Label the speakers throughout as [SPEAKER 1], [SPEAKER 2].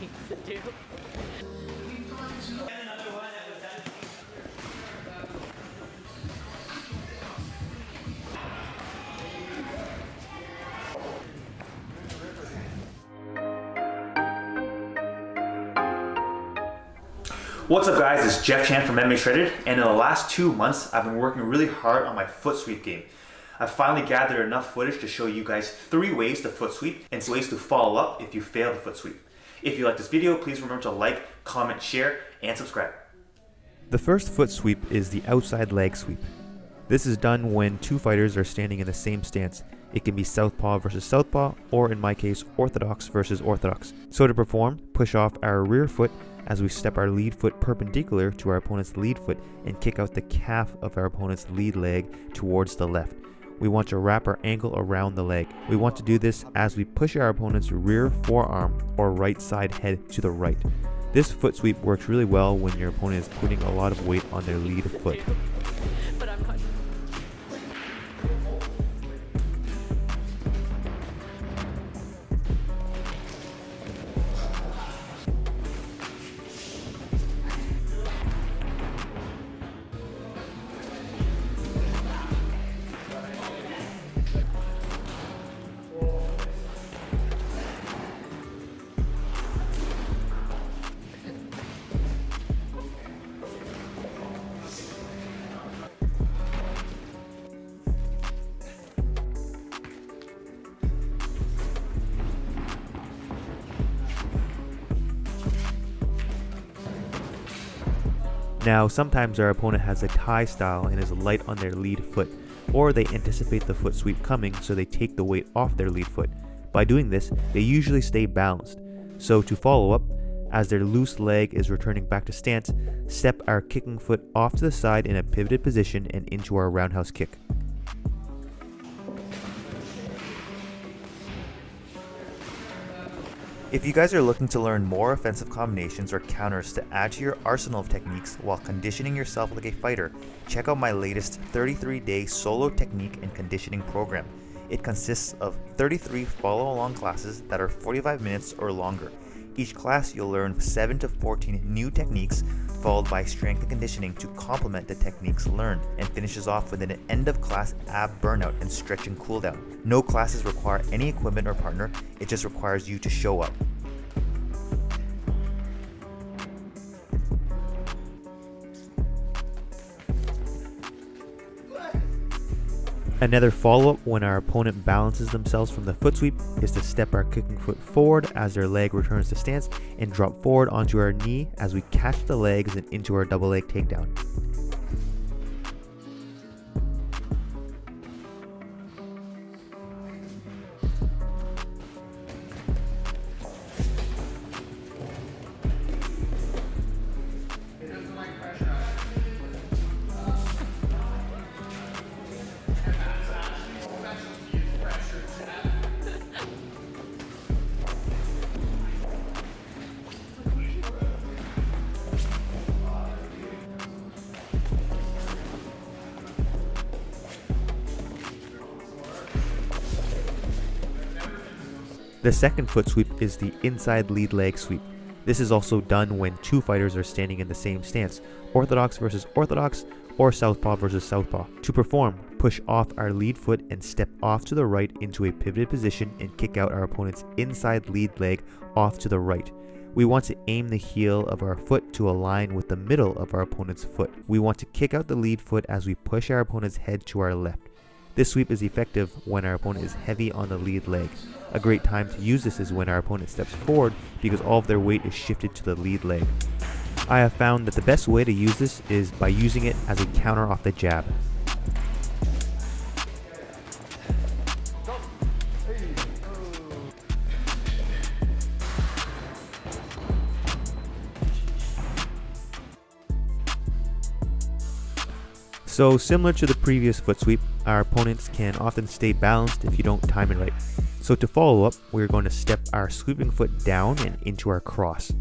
[SPEAKER 1] things to do.
[SPEAKER 2] What's up guys, it's Jeff Chan from MMA Shredded, and in the last 2 months I've been working really hard on my foot sweep game. I've finally gathered enough footage to show you guys 3 ways to foot sweep and ways to follow up if you fail the foot sweep. If you like this video, please remember to like, comment, share, and subscribe.
[SPEAKER 3] The first foot sweep is the outside leg sweep. This is done when 2 fighters are standing in the same stance. It can be southpaw versus southpaw, or in my case, orthodox versus orthodox. So to perform, push off our rear foot as we step our lead foot perpendicular to our opponent's lead foot and kick out the calf of our opponent's lead leg towards the left. We want to wrap our ankle around the leg. We want to do this as we push our opponent's rear forearm or right side head to the right. This foot sweep works really well when your opponent is putting a lot of weight on their lead foot.
[SPEAKER 1] But I'm not.
[SPEAKER 3] Now, sometimes our opponent has a Thai style and is light on their lead foot, or they anticipate the foot sweep coming, so they take the weight off their lead foot. By doing this, they usually stay balanced. So to follow up, as their loose leg is returning back to stance, step our kicking foot off to the side in a pivoted position and into our roundhouse kick. If you guys are looking to learn more offensive combinations or counters to add to your arsenal of techniques while conditioning yourself like a fighter, check out my latest 33-day solo technique and conditioning program. It consists of 33 follow-along classes that are 45 minutes or longer. Each class you'll learn 7 to 14 new techniques, followed by strength and conditioning to complement the techniques learned, and finishes off with an end-of-class ab burnout and stretch and cool down. No classes require any equipment or partner, it just requires you to show up. Another follow-up when our opponent balances themselves from the foot sweep is to step our kicking foot forward as their leg returns to stance and drop forward onto our knee as we catch the legs and into our double leg takedown. The second foot sweep is the inside lead leg sweep. This is also done when 2 fighters are standing in the same stance, orthodox versus orthodox, or southpaw versus southpaw. To perform, push off our lead foot and step off to the right into a pivoted position and kick out our opponent's inside lead leg off to the right. We want to aim the heel of our foot to align with the middle of our opponent's foot. We want to kick out the lead foot as we push our opponent's head to our left. This sweep is effective when our opponent is heavy on the lead leg. A great time to use this is when our opponent steps forward because all of their weight is shifted to the lead leg. I have found that the best way to use this is by using it as a counter off the jab. So similar to the previous foot sweep, our opponents can often stay balanced if you don't time it right. So to follow up, we're going to step our sweeping foot down and into our cross.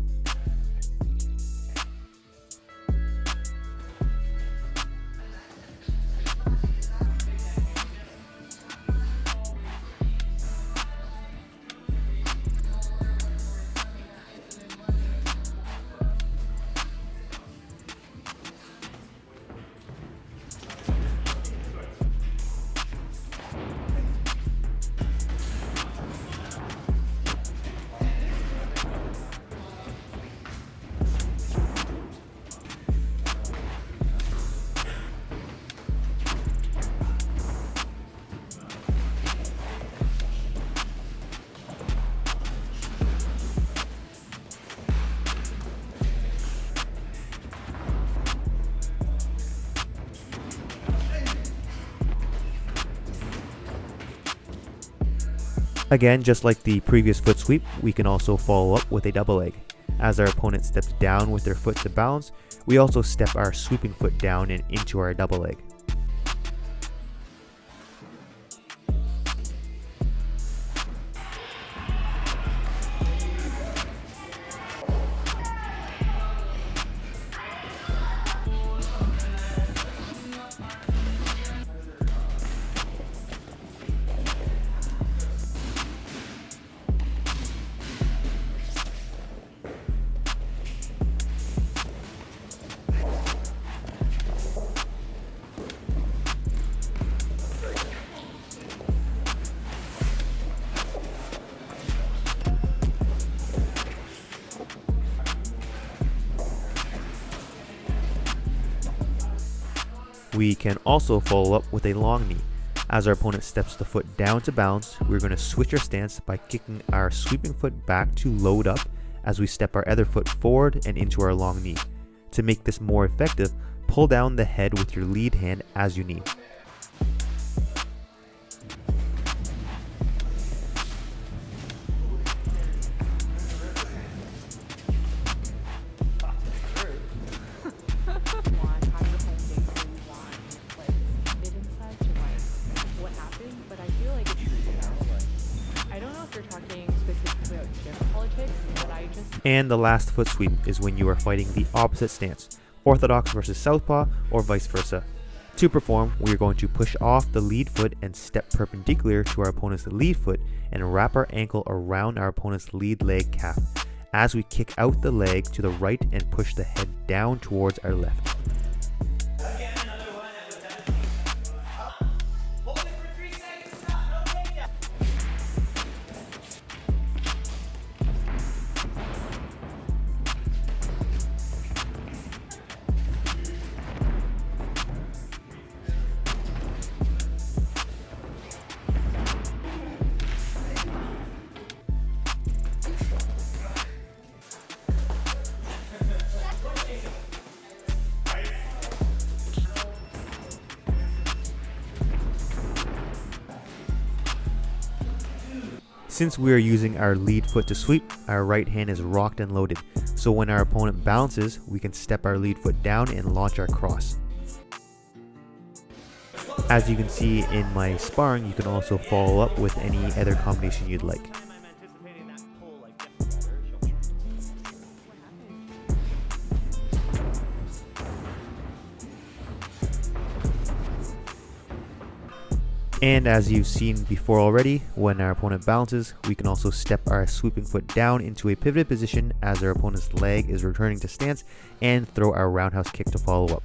[SPEAKER 3] Again, just like the previous foot sweep, we can also follow up with a double leg. As our opponent steps down with their foot to balance, we also step our sweeping foot down and into our double leg. We can also follow up with a long knee. As our opponent steps the foot down to balance, we're going to switch our stance by kicking our sweeping foot back to load up as we step our other foot forward and into our long knee. To make this more effective, pull down the head with your lead hand as you knee. And the last foot sweep is when you are fighting the opposite stance, orthodox versus southpaw or vice versa. To perform, we are going to push off the lead foot and step perpendicular to our opponent's lead foot and wrap our ankle around our opponent's lead leg calf as we kick out the leg to the right and push the head down towards our left. Since we are using our lead foot to sweep, our right hand is rocked and loaded, so when our opponent bounces, we can step our lead foot down and launch our cross. As you can see in my sparring, you can also follow up with any other combination you'd like. And as you've seen before already, when our opponent bounces, we can also step our sweeping foot down into a pivoted position as our opponent's leg is returning to stance and throw our roundhouse kick to follow up.